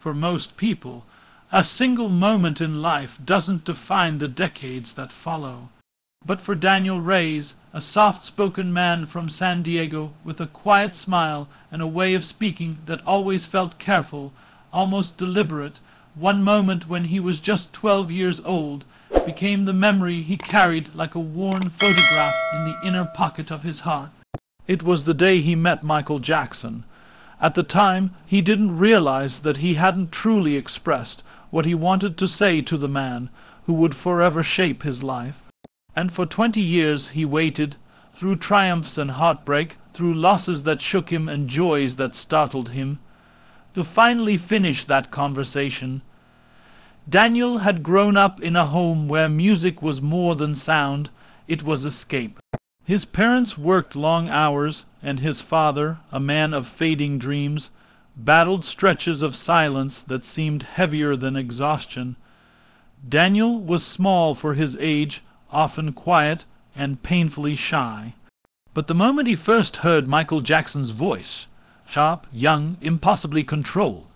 For most people, a single moment in life doesn't define the decades that follow. But for Daniel Reyes, a soft-spoken man from San Diego with a quiet smile and a way of speaking that always felt careful, almost deliberate, one moment when he was just 12 years old became the memory he carried like a worn photograph in the inner pocket of his heart. It was the day he met Michael Jackson. At the time, he didn't realize that he hadn't truly expressed what he wanted to say to the man who would forever shape his life. And for 20 years he waited, through triumphs and heartbreak, through losses that shook him and joys that startled him, to finally finish that conversation. Daniel had grown up in a home where music was more than sound, it was escape. His parents worked long hours, and his father, a man of fading dreams, battled stretches of silence that seemed heavier than exhaustion. Daniel was small for his age, often quiet and painfully shy. But the moment he first heard Michael Jackson's voice, sharp, young, impossibly controlled,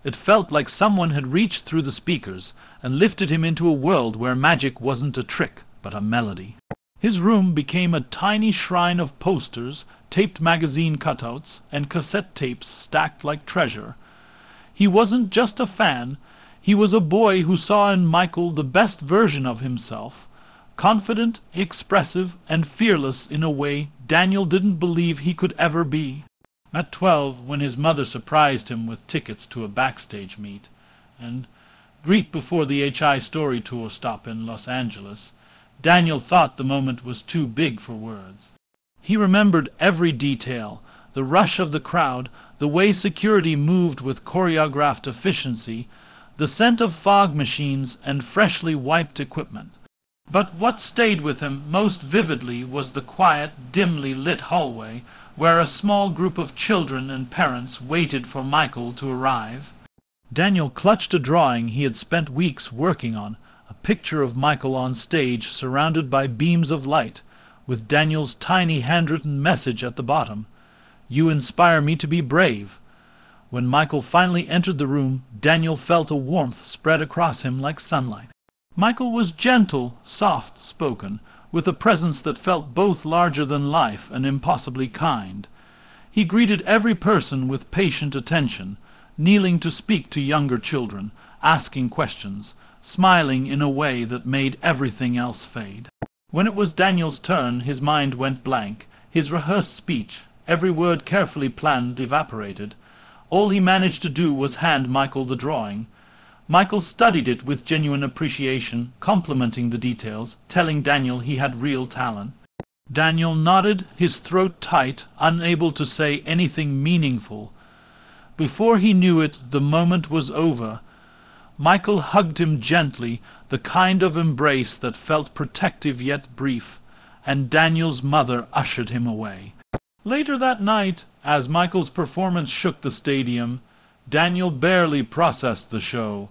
it felt like someone had reached through the speakers and lifted him into a world where magic wasn't a trick, but a melody. His room became a tiny shrine of posters, taped magazine cutouts, and cassette tapes stacked like treasure. He wasn't just a fan, he was a boy who saw in Michael the best version of himself, confident, expressive, and fearless in a way Daniel didn't believe he could ever be. At 12, when his mother surprised him with tickets to a backstage meet, and greet before the HI Story Tour stop in Los Angeles, Daniel thought the moment was too big for words. He remembered every detail, the rush of the crowd, the way security moved with choreographed efficiency, the scent of fog machines and freshly wiped equipment. But what stayed with him most vividly was the quiet, dimly lit hallway where a small group of children and parents waited for Michael to arrive. Daniel clutched a drawing he had spent weeks working on, a picture of Michael on stage surrounded by beams of light, with Daniel's tiny handwritten message at the bottom, "You inspire me to be brave." When Michael finally entered the room, Daniel felt a warmth spread across him like sunlight. Michael was gentle, soft-spoken, with a presence that felt both larger than life and impossibly kind. He greeted every person with patient attention, kneeling to speak to younger children, asking questions, smiling in a way that made everything else fade. When it was Daniel's turn, his mind went blank. His rehearsed speech, every word carefully planned, evaporated. All he managed to do was hand Michael the drawing. Michael studied it with genuine appreciation, complimenting the details, telling Daniel he had real talent. Daniel nodded, his throat tight, unable to say anything meaningful. Before he knew it, the moment was over. Michael hugged him gently, the kind of embrace that felt protective yet brief, and Daniel's mother ushered him away. Later that night, as Michael's performance shook the stadium, Daniel barely processed the show.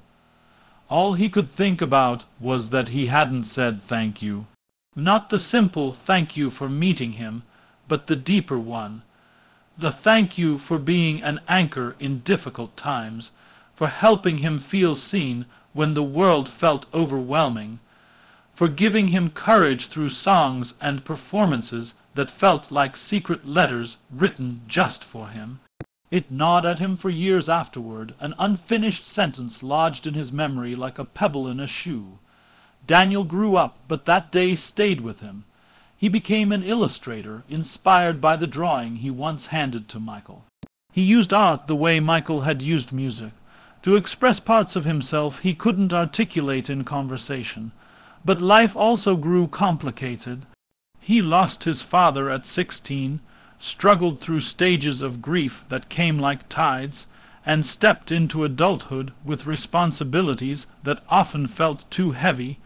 All he could think about was that he hadn't said thank you. Not the simple thank you for meeting him, but the deeper one. The thank you for being an anchor in difficult times, for helping him feel seen when the world felt overwhelming, for giving him courage through songs and performances that felt like secret letters written just for him. It gnawed at him for years afterward, an unfinished sentence lodged in his memory like a pebble in a shoe. Daniel grew up, but that day stayed with him. He became an illustrator, inspired by the drawing he once handed to Michael. He used art the way Michael had used music, to express parts of himself he couldn't articulate in conversation. But life also grew complicated. He lost his father at 16, struggled through stages of grief that came like tides, and stepped into adulthood with responsibilities that often felt too heavy.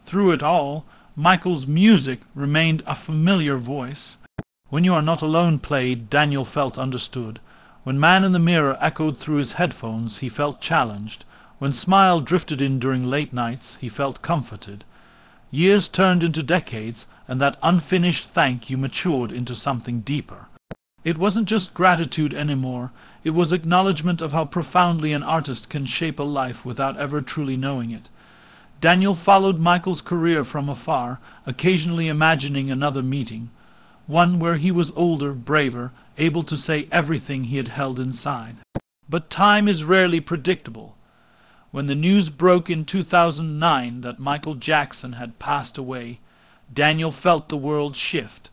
Through it all, Michael's music remained a familiar voice. When You Are Not Alone played, Daniel felt understood. When Man in the Mirror echoed through his headphones, he felt challenged. When Smile drifted in during late nights, he felt comforted. Years turned into decades, and that unfinished thank you matured into something deeper. It wasn't just gratitude anymore, it was acknowledgment of how profoundly an artist can shape a life without ever truly knowing it. Daniel followed Michael's career from afar, occasionally imagining another meeting, one where he was older, braver, able to say everything he had held inside. But time is rarely predictable. When the news broke in 2009 that Michael Jackson had passed away, Daniel felt the world shift.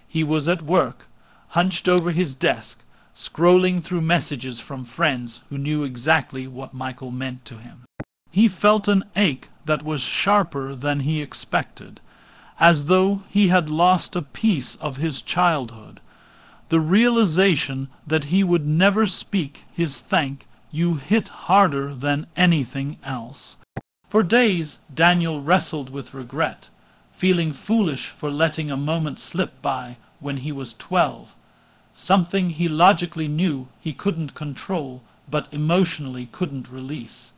He was at work, hunched over his desk, scrolling through messages from friends who knew exactly what Michael meant to him. He felt an ache that was sharper than he expected, as though he had lost a piece of his childhood. The realization that he would never speak his thank you hit harder than anything else. For days, Daniel wrestled with regret, feeling foolish for letting a moment slip by when he was 12, something he logically knew he couldn't control but emotionally couldn't release.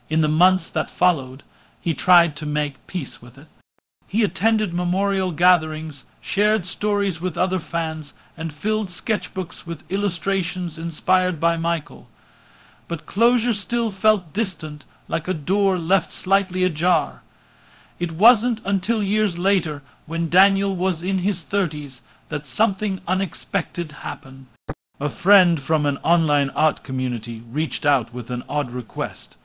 In the months that followed, he tried to make peace with it. He attended memorial gatherings, shared stories with other fans, and filled sketchbooks with illustrations inspired by Michael. But closure still felt distant, like a door left slightly ajar. It wasn't until years later, when Daniel was in his 30s, that something unexpected happened. A friend from an online art community reached out with an odd request.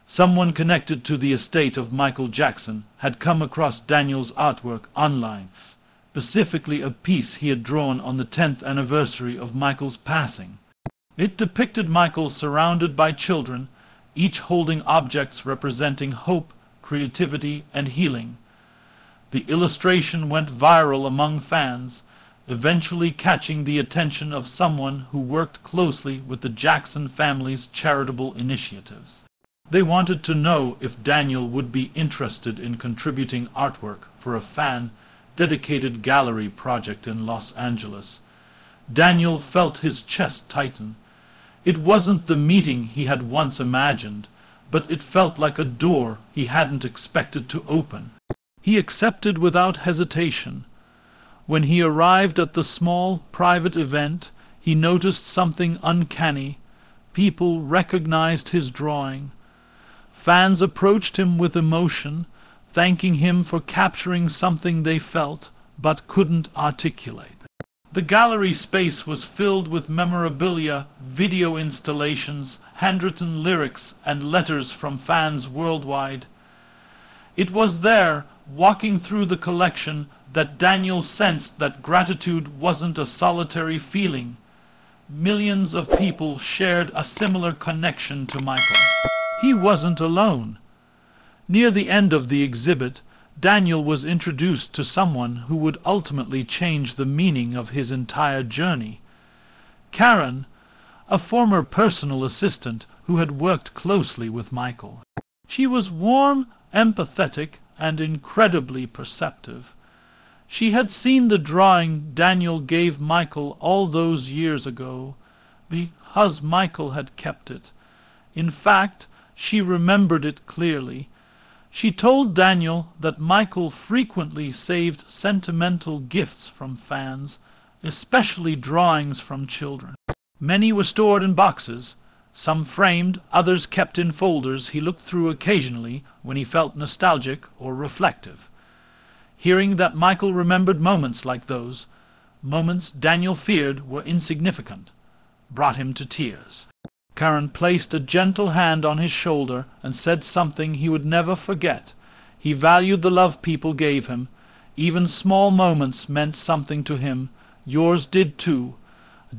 Someone connected to the estate of Michael Jackson had come across Daniel's artwork online, specifically a piece he had drawn on the 10th anniversary of Michael's passing. It depicted Michael surrounded by children, each holding objects representing hope, creativity, and healing. The illustration went viral among fans, eventually catching the attention of someone who worked closely with the Jackson family's charitable initiatives. They wanted to know if Daniel would be interested in contributing artwork for a fan-dedicated gallery project in Los Angeles. Daniel felt his chest tighten. It wasn't the meeting he had once imagined, but it felt like a door he hadn't expected to open. He accepted without hesitation. When he arrived at the small, private event, he noticed something uncanny. People recognized his drawing. Fans approached him with emotion, thanking him for capturing something they felt but couldn't articulate. The gallery space was filled with memorabilia, video installations, handwritten lyrics, and letters from fans worldwide. It was there, walking through the collection, that Daniel sensed that gratitude wasn't a solitary feeling. Millions of people shared a similar connection to Michael. He wasn't alone. Near the end of the exhibit, Daniel was introduced to someone who would ultimately change the meaning of his entire journey. Karen, a former personal assistant who had worked closely with Michael. She was warm, empathetic, and incredibly perceptive. She had seen the drawing Daniel gave Michael all those years ago, because Michael had kept it. In fact, she remembered it clearly. She told Daniel that Michael frequently saved sentimental gifts from fans, especially drawings from children. Many were stored in boxes, some framed, others kept in folders he looked through occasionally when he felt nostalgic or reflective. Hearing that Michael remembered moments like those, moments Daniel feared were insignificant, brought him to tears. Karen placed a gentle hand on his shoulder and said something he would never forget. He valued the love people gave him. Even small moments meant something to him. Yours did too.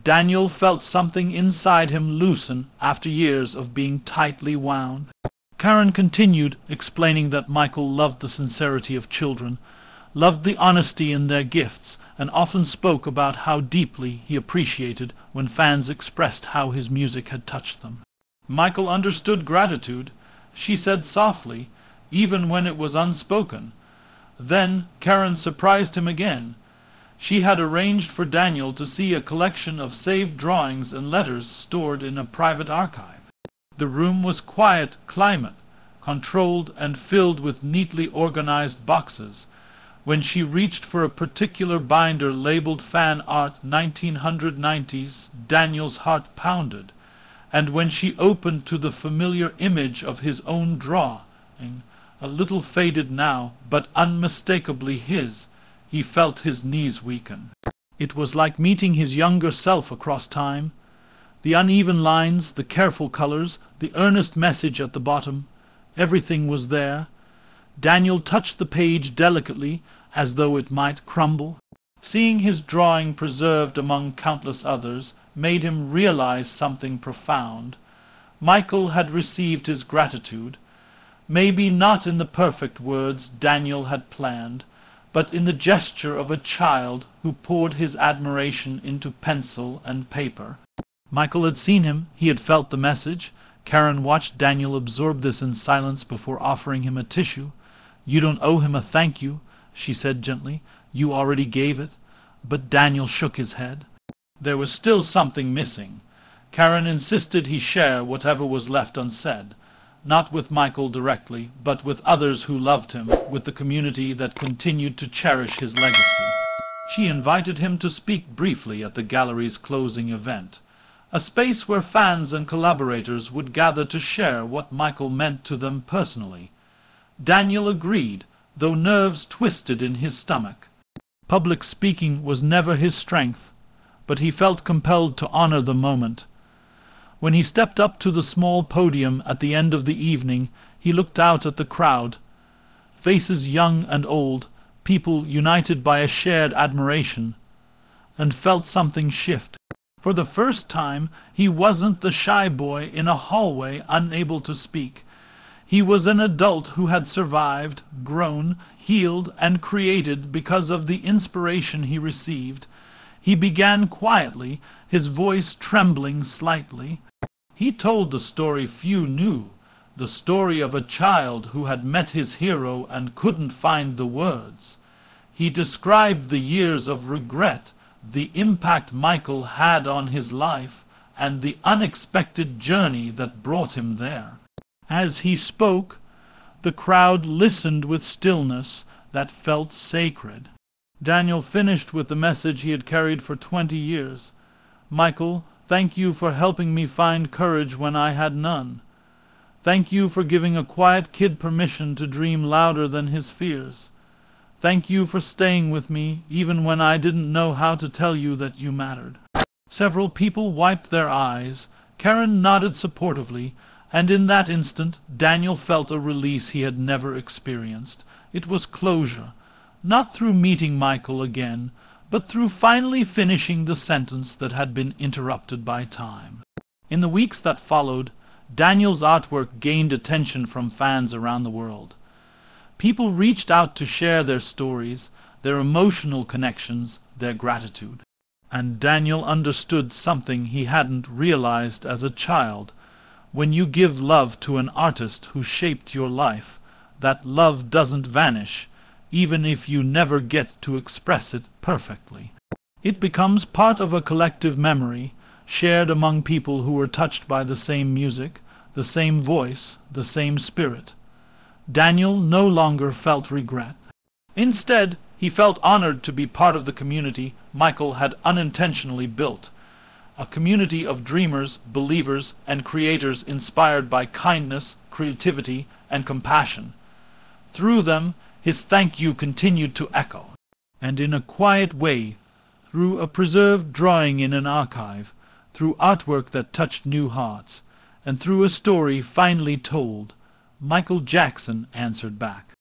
Daniel felt something inside him loosen after years of being tightly wound. Karen continued, explaining that Michael loved the sincerity of children, loved the honesty in their gifts, and often spoke about how deeply he appreciated when fans expressed how his music had touched them. Michael understood gratitude, she said softly, even when it was unspoken. Then Karen surprised him again. She had arranged for Daniel to see a collection of saved drawings and letters stored in a private archive. The room was quiet climate, controlled and filled with neatly organized boxes. When she reached for a particular binder labeled Fan Art 1990s, Daniel's heart pounded, and when she opened to the familiar image of his own drawing, a little faded now, but unmistakably his, he felt his knees weaken. It was like meeting his younger self across time. The uneven lines, the careful colors, the earnest message at the bottom, everything was there. Daniel touched the page delicately, as though it might crumble. Seeing his drawing preserved among countless others made him realize something profound. Michael had received his gratitude, maybe not in the perfect words Daniel had planned, but in the gesture of a child who poured his admiration into pencil and paper. Michael had seen him, he had felt the message. Karen watched Daniel absorb this in silence before offering him a tissue. "You don't owe him a thank you," she said gently. "You already gave it." But Daniel shook his head. There was still something missing. Karen insisted he share whatever was left unsaid, not with Michael directly, but with others who loved him, with the community that continued to cherish his legacy. She invited him to speak briefly at the gallery's closing event, a space where fans and collaborators would gather to share what Michael meant to them personally. Daniel agreed, though nerves twisted in his stomach. Public speaking was never his strength, but he felt compelled to honor the moment. When he stepped up to the small podium at the end of the evening, he looked out at the crowd. Faces young and old, people united by a shared admiration, and felt something shift. For the first time, he wasn't the shy boy in a hallway unable to speak. He was an adult who had survived, grown, healed, and created because of the inspiration he received. He began quietly, his voice trembling slightly. He told the story few knew, the story of a child who had met his hero and couldn't find the words. He described the years of regret, the impact Michael had on his life, and the unexpected journey that brought him there. As he spoke, the crowd listened with stillness that felt sacred. Daniel finished with the message he had carried for 20 years. "Michael, thank you for helping me find courage when I had none. Thank you for giving a quiet kid permission to dream louder than his fears. Thank you for staying with me even when I didn't know how to tell you that you mattered." Several people wiped their eyes. Karen nodded supportively, and in that instant Daniel felt a release he had never experienced. It was closure, not through meeting Michael again, but through finally finishing the sentence that had been interrupted by time. In the weeks that followed, Daniel's artwork gained attention from fans around the world. People reached out to share their stories, their emotional connections, their gratitude. And Daniel understood something he hadn't realized as a child. When you give love to an artist who shaped your life, that love doesn't vanish, even if you never get to express it perfectly. It becomes part of a collective memory, shared among people who were touched by the same music, the same voice, the same spirit. Daniel no longer felt regret. Instead, he felt honored to be part of the community Michael had unintentionally built, a community of dreamers, believers, and creators inspired by kindness, creativity, and compassion. Through them, his thank you continued to echo. And in a quiet way, through a preserved drawing in an archive, through artwork that touched new hearts, and through a story finally told, Michael Jackson answered back.